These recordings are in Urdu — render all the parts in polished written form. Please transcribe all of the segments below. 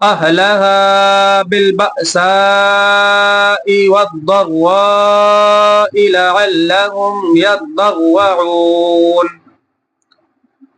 أهلها بالبأساء والضراء لعلهم يضرعون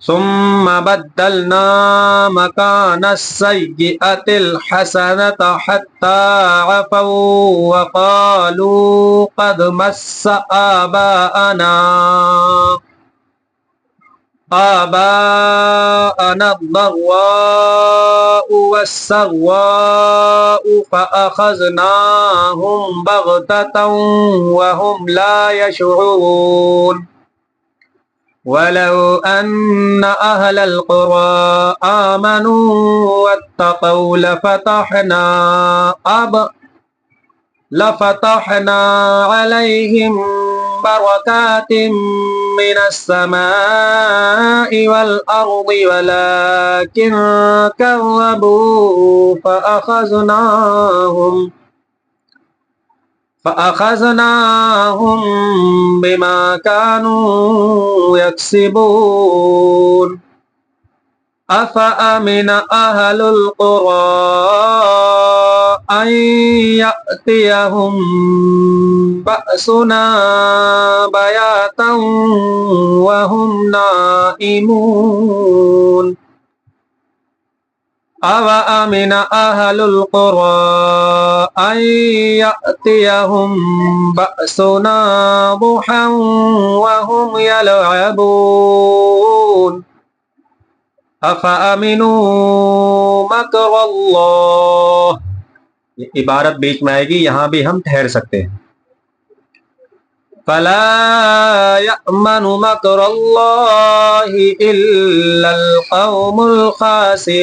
ثم بدلنا مكان السيئة الحسنة حتى عفوا وقالوا قد مس آباءنا الضراء والسراء فأخذناهم بغتة وهم لا يشعرون ولو أن أهل القرى آمنوا واتقوا لفتحنا عليهم بركات من السماء والأرض ولكن كذبوا فأخذناهم بما كانوا يكسبون أفأمن أهل القرى أن يأتيهم بأسنا بياتا وهم نائمون أفأمن أهل القرى أن يأتيهم بأسنا ضحى وهم يلعبون أفأمنوا مكر الله. یہ عبارت بیچ میں آئے گی، یہاں بھی ہم ٹھہر سکتے ہیں. فلا يأمن مكر الله إلا القوم الخاسرون.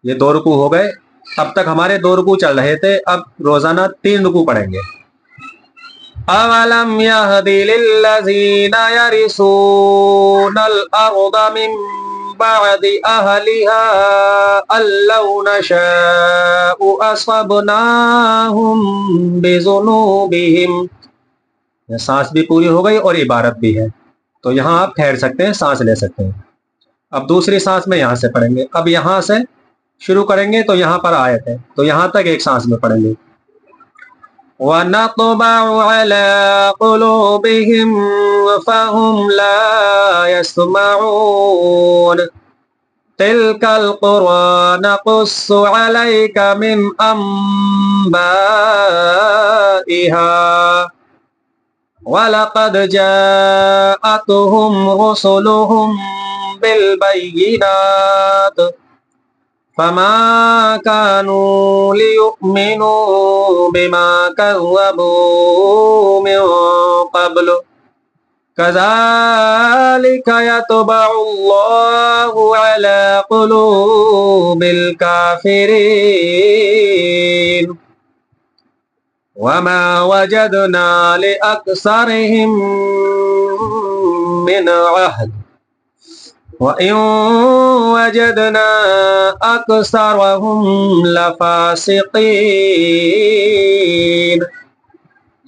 یہ 2 رکوع ہو گئے. اب تک ہمارے 2 رکوع چل رہے تھے، اب روزانہ 3 رکوع پڑھیں گے. أَوَلَمْ يَهْدِ لِلَّذِينَ يَرِثُونَ الْأَرْضَ مِنْ بَعْدِ أَهْلِهَا أَنْ لَوْ نَشَاءُ أَصَبْنَاهُمْ بِذُنُوبِهِمْ. یہ سانس بھی پوری ہو گئی اور عبارت بھی ہے، تو یہاں آپ ٹھہر سکتے ہیں، سانس لے سکتے ہیں. اب دوسری سانس میں یہاں سے پڑھیں گے. اب یہاں سے شروع کریں گے تو یہاں پر آیت ہے، تو یہاں تک ایک سانس میں پڑھیں گے. وَنَطْبَعُ عَلَىٰ قُلُوبِهِمْ فَهُمْ لَا يَسْمَعُونَ تِلْكَ الْقُرَىٰ نَقُصُّ عَلَيْكَ مِنْ أَنبَائِهَا وَلَقَدْ جَاءَتْهُمْ رُسُلُهُم بِالْبَيِّنَاتِ فما كانوا ليؤمنوا بما كذبوا من قبل كذلك يطبع الله على قلوب الكافرين وما وجدنا لأكثرهم من عهد وَإِن وَجَدْنَا أَكْثَرَهُمْ لَفَاسِقِينَ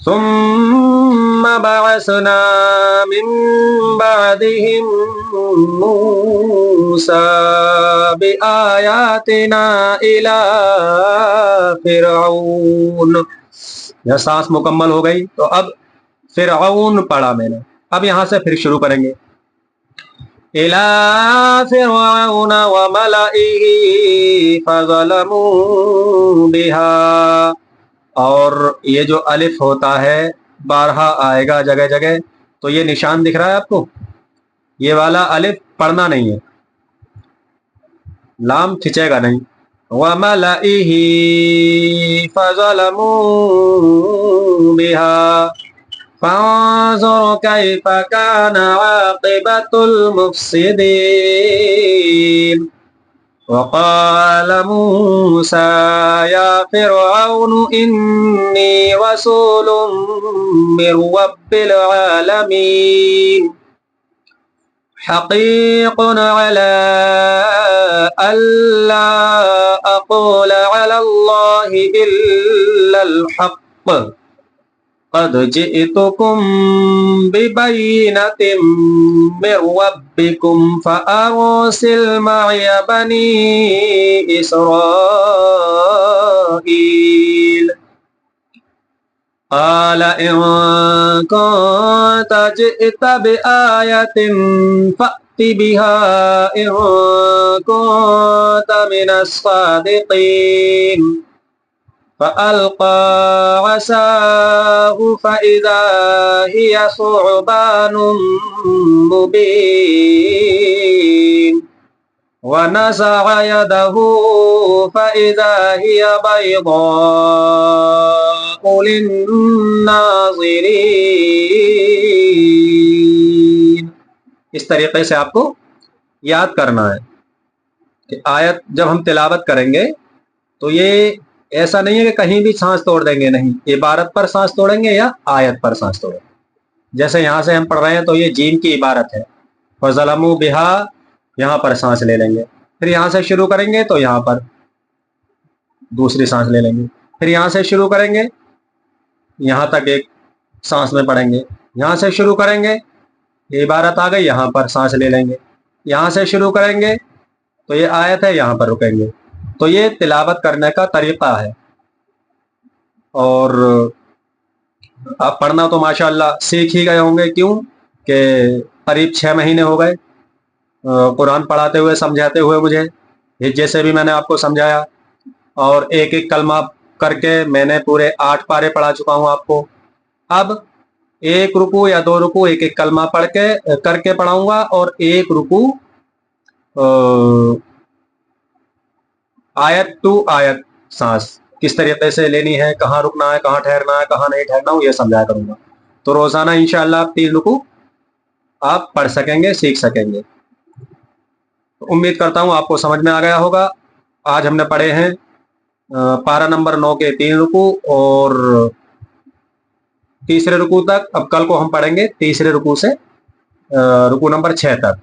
ثُمَّ بَعَثْنَا مِن بَعْدِهِم مُوسَىٰ بِآيَاتِنَا إِلَىٰ فِرْعَوْنَ. یہ سانس مکمل ہو گئی تو اب فرعون پڑھا میں نے. اب یہاں سے پھر شروع کریں گے. إِلَىٰ فِرْعَوْنَ وَمَلَئِهِ فَظَلَمُوا بِهَا. اور یہ جو الف ہوتا ہے بارہا آئے گا جگہ جگہ، تو یہ نشان دکھ رہا ہے آپ کو، یہ والا الف پڑھنا نہیں ہے، لام کھچے گا نہیں. وَمَلَئِهِ فَظَلَمُوا بِهَا فانظر كيف كان عاقبة المفسدين. وقال موسى يا فرعون إني رسول من رب العالمين حقيق على ألا أقول على الله إلا الحق قد جئتكم ببينة من ربكم فأرسل معي بني إسرائيل قال إن كنت جئت بآية فأت بها إن كنت من الصادقين فألقى عصاه فإذا هي ثعبان مبين ونزع يده فإذا هي بيضاء للناظرين. اس طریقے سے آپ کو یاد کرنا ہے کہ آیت جب ہم تلاوت کریں گے تو یہ ایسا نہیں ہے کہ کہیں بھی سانس توڑ دیں گے، نہیں، عبارت پر سانس توڑیں گے یا آیت پر سانس توڑیں گے. جیسے یہاں سے ہم پڑھ رہے ہیں تو یہ جیم کی عبارت ہے، فَظَلَمُوا بِهَا، یہاں پر سانس لے لیں گے. پھر یہاں سے شروع کریں گے تو یہاں پر دوسری سانس لے لیں گے. پھر یہاں سے شروع کریں گے، یہاں تک ایک سانس میں پڑھیں گے. یہاں سے شروع کریں گے، یہ عبارت آ گئی، یہاں پر سانس لے لیں گے. یہاں سے شروع کریں گے تو یہ آیت ہے، یہاں پر رکیں گے. تو یہ تلاوت کرنے کا طریقہ ہے. اور آپ پڑھنا تو ماشاءاللہ سیکھ ہی گئے ہوں گے، کیوں کہ قریب 6 مہینے ہو گئے قرآن پڑھاتے ہوئے، سمجھاتے ہوئے مجھے، جیسے بھی میں نے آپ کو سمجھایا، اور ایک ایک کلمہ کر کے میں نے پورے 8 پارے پڑھا چکا ہوں آپ کو. اب ایک رکوع یا 2 رکوع ایک ایک کلمہ پڑھ کے کر کے پڑھاؤں گا، اور ایک رکوع آیت ٹو آیت سانس کس طریقے سے لینی ہے، کہاں رکنا ہے، کہاں ٹھہرنا ہے، کہاں نہیں ٹھہرنا ہوں، یہ سمجھایا کروں گا. تو روزانہ انشاءاللہ آپ 3 رکوع آپ پڑھ سکیں گے، سیکھ سکیں گے. امید کرتا ہوں آپ کو سمجھ میں آ گیا ہوگا. آج ہم نے پڑھے ہیں پارہ نمبر 9 کے 3 رکوع اور تیسرے رکوع تک. اب کل کو ہم پڑھیں گے تیسرے رکوع سے رکوع نمبر 6 تک.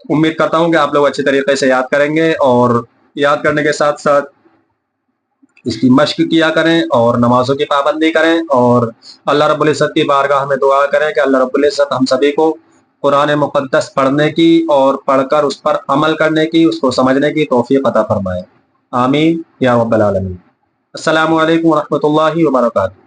امید کرتا ہوں کہ آپ لوگ اچھے طریقے سے یاد کریں گے، اور یاد کرنے کے ساتھ ساتھ اس کی مشق کیا کریں اور نمازوں کی پابندی کریں، اور اللہ رب العزت کی بارگاہ میں دعا کریں کہ اللہ رب العزت ہم سبھی کو قرآن مقدس پڑھنے کی اور پڑھ کر اس پر عمل کرنے کی، اس کو سمجھنے کی توفیق عطا فرمائے. آمین یا رب العالمین. السلام علیکم ورحمۃ اللہ وبرکاتہ.